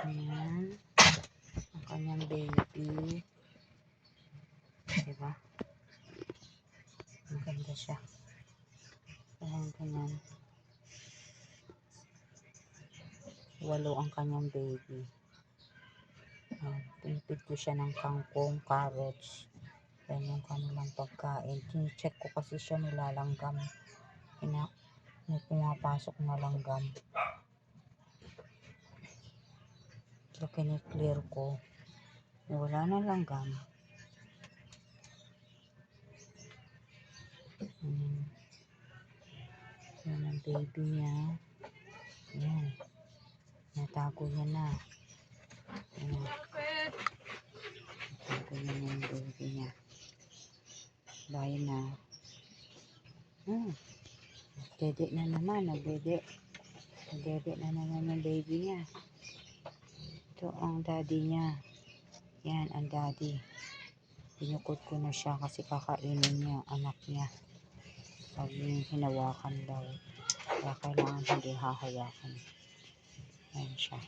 Ayan. Ang kanyang baby. Diba? Ang ganda siya. Ayan, ganyan. 8 ang kanyang baby. Pinipid ko siya ng kangkong, carrots. Yan yung kanilang pagkain. Tine-check ko kasi siya nilalanggam. May pumapasok na langgam. So, kiniklear ko. Wala na langgam. Yan ang baby niya. Yan. Natago niya na. Yan. Natago niya na yung baby niya. Bye na. Dede na naman. Nagdede na naman yung baby niya. Ito ang daddy niya. Yan ang daddy. Pinukot ko na siya kasi kakainin niya anak niya. Sabi hinawakan daw. Kaya kailangan hindi hahawakan. Ayan siya.